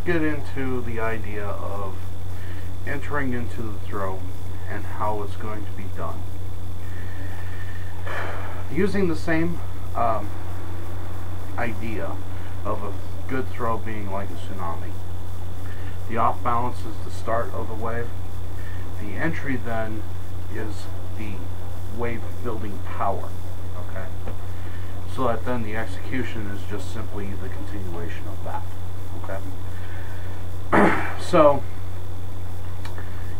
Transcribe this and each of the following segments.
let's get into the idea of entering into the throw and how it's going to be done. Using the same idea of a good throw being like a tsunami. The off balance is the start of the wave. The entry then is the wave building power. Okay? So that then the execution is just simply the continuation of that. Okay? So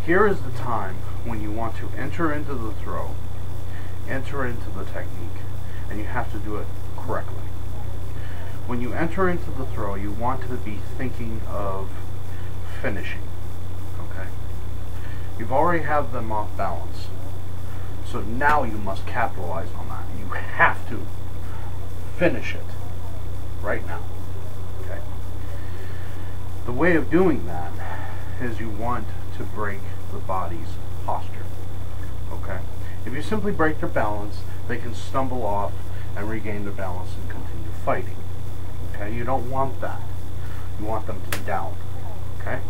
here is the time when you want to enter into the throw, enter into the technique, and you have to do it correctly. When you enter into the throw, you want to be thinking of finishing. Okay? You've already have them off balance. So now you must capitalize on that. You have to finish it right now. Okay? The way of doing that is you want to break the body's posture. Okay? If you simply break their balance, they can stumble off and regain their balance and continue fighting. Okay? You don't want that. You want them to be down. Okay?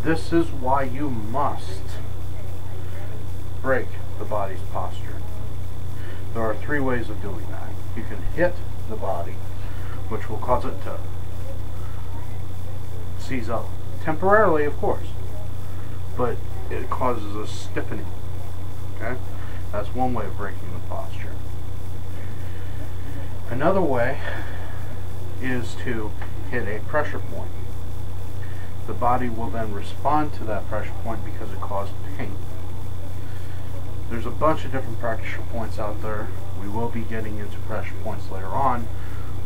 This is why you must break the body's posture. There are 3 ways of doing that. You can hit the body, which will cause it to seize up temporarily, of course, but it causes a stiffening. Okay? That's one way of breaking the posture. Another way is to hit a pressure point. The body will then respond to that pressure point because it caused pain. There's a bunch of different pressure points out there. We will be getting into pressure points later on,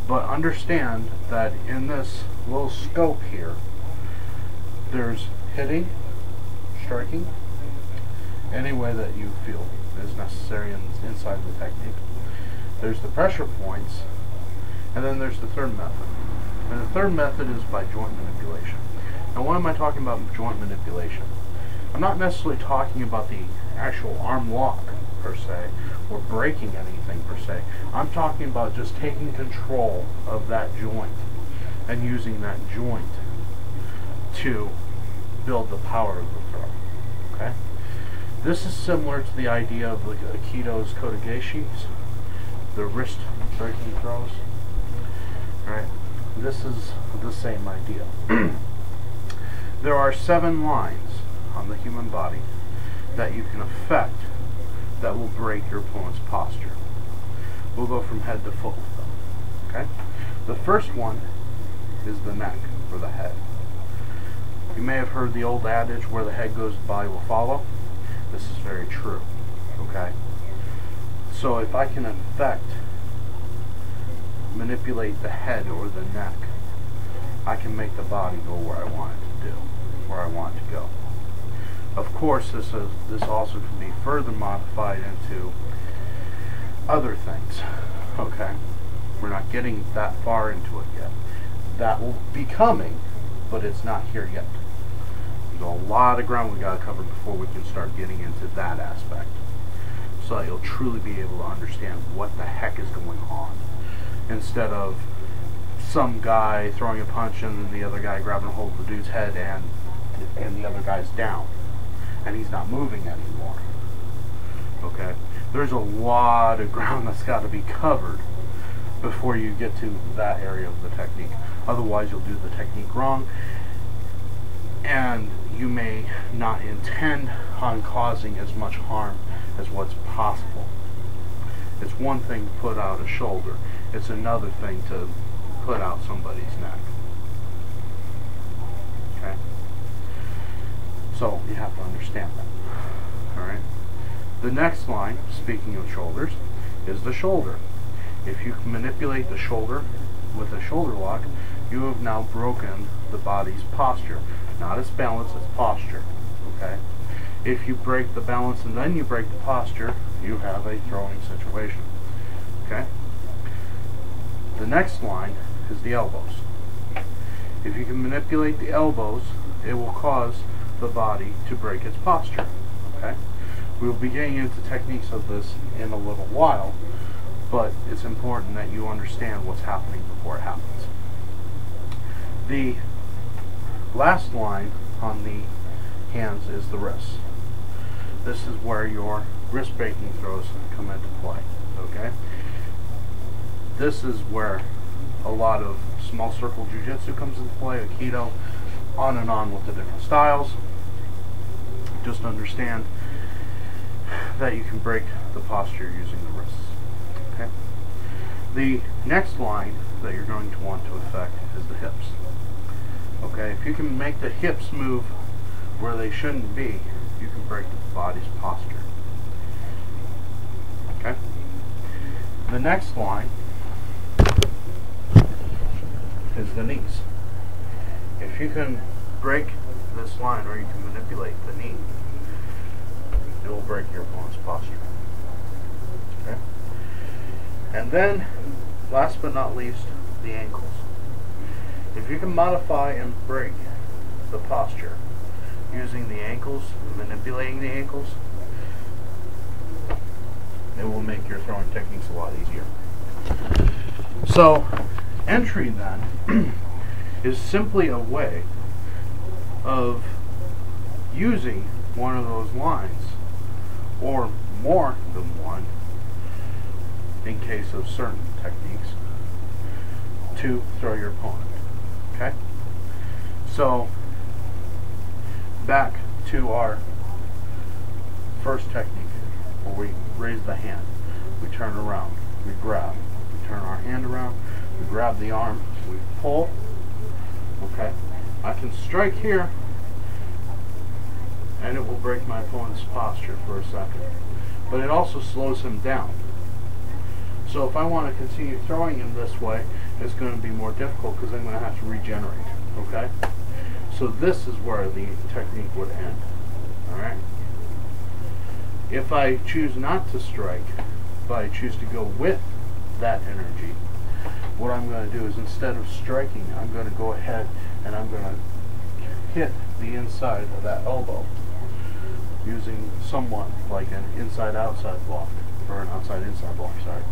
but understand that in this little scope here, there's hitting, striking, any way that you feel is necessary inside the technique. There's the pressure points, and then there's the third method. And the third method is by joint manipulation. Now, why am I talking about joint manipulation? I'm not necessarily talking about the actual arm lock per se, or breaking anything per se. I'm talking about just taking control of that joint and using that joint to build the power of the throw. Okay? This is similar to the idea of like Aikido's Kotegeshis, the wrist breaking throws. Right? This is the same idea. There are 7 lines on the human body that you can affect that will break your opponent's posture. We'll go from head to foot with them. Okay? The first one is the neck, or the head. You may have heard the old adage, where the head goes, the body will follow. This is very true. Okay? So if I can manipulate the head or the neck, I can make the body go where I want it to do, where I want it to go. Of course, this also can be further modified into other things. Okay? We're not getting that far into it yet. That will be coming, but it's not here yet. There's a lot of ground we got to cover before we can start getting into that aspect, so that you'll truly be able to understand what the heck is going on, instead of some guy throwing a punch and then the other guy grabbing a hold of the dude's head and the other guy's down and he's not moving anymore. Okay? There's a lot of ground that's got to be covered before you get to that area of the technique. Otherwise you'll do the technique wrong, and you may not intend on causing as much harm as what's possible. It's one thing to put out a shoulder. It's another thing to put out somebody's neck. Okay? So you have to understand that. Alright? The next line, speaking of shoulders, is the shoulder. If you can manipulate the shoulder with a shoulder lock, you have now broken the body's posture. Not its balance, its posture. Okay? If you break the balance and then you break the posture, you have a throwing situation. Okay? The next line is the elbows. If you can manipulate the elbows, it will cause the body to break its posture. Okay? We will be getting into techniques of this in a little while, but it's important that you understand what's happening before it happens. The last line on the hands is the wrists. This is where your wrist breaking throws come into play. Okay? This is where a lot of small circle jiu-jitsu comes into play, Aikido, on and on with the different styles. Just understand that you can break the posture using the wrists. Okay? The next line that you're going to want to affect is the hips. Okay? If you can make the hips move where they shouldn't be, you can break the body's posture. Okay? The next line is the knees. If you can break this line, or you can manipulate the knee, it will break your opponent's posture. Okay? And then, last but not least, the ankles. If you can modify and break the posture using the ankles, manipulating the ankles, it will make your throwing techniques a lot easier. So, entry then is simply a way of using one of those lines, or more than one, in case of certain techniques, to throw your opponent. Okay? So, back to our first technique, where we raise the hand, we turn around, we grab, we turn our hand around, we grab the arm, we pull. Okay? I can strike here, and it will break my opponent's posture for a second. But it also slows him down. So if I want to continue throwing him this way, it's going to be more difficult because I'm going to have to regenerate. Okay? So this is where the technique would end. Alright? If I choose not to strike, but I choose to go with that energy, what I'm going to do is, instead of striking, I'm going to go ahead and I'm going to hit the inside of that elbow using somewhat like an inside-outside block, or an outside-inside block, sorry.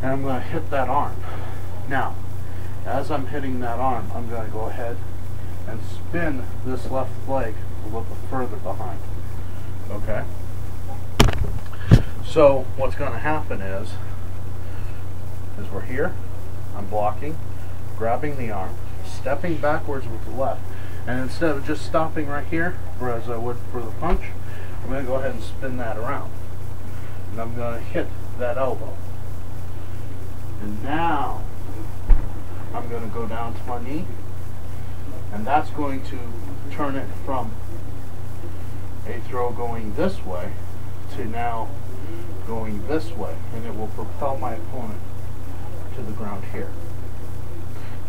And I'm going to hit that arm. Now, as I'm hitting that arm, I'm going to go ahead and spin this left leg a little bit further behind. Okay? So, what's going to happen is we're here, I'm blocking, grabbing the arm, stepping backwards with the left, and instead of just stopping right here, whereas I would for the punch, I'm going to go ahead and spin that around. And I'm going to hit that elbow. And now, I'm going to go down to my knee, and that's going to turn it from a throw going this way to now going this way, and it will propel my opponent to the ground here.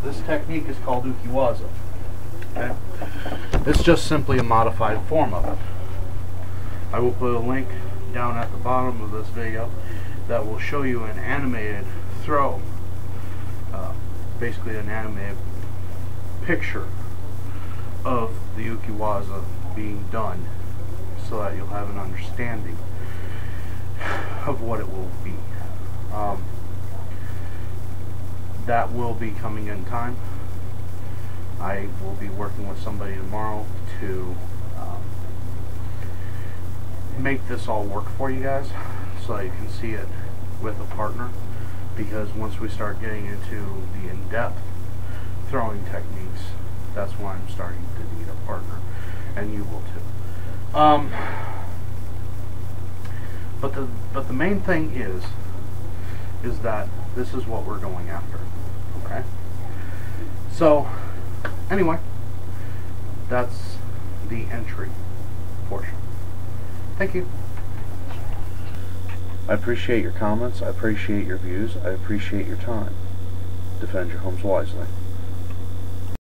This technique is called Uki Waza. Okay? It's just simply a modified form of it. I will put a link down at the bottom of this video that will show you an animated throw, basically an animated picture of the Uki Waza being done, so that you'll have an understanding of what it will be. That will be coming in time. I will be working with somebody tomorrow to make this all work for you guys, so that you can see it with a partner, because once we start getting into the in-depth throwing techniques, that's why I'm starting to need a partner, and you will too. But the main thing is that this is what we're going after. Okay? So, anyway, that's the entry portion. Thank you. I appreciate your comments. I appreciate your views. I appreciate your time. Defend your homes wisely.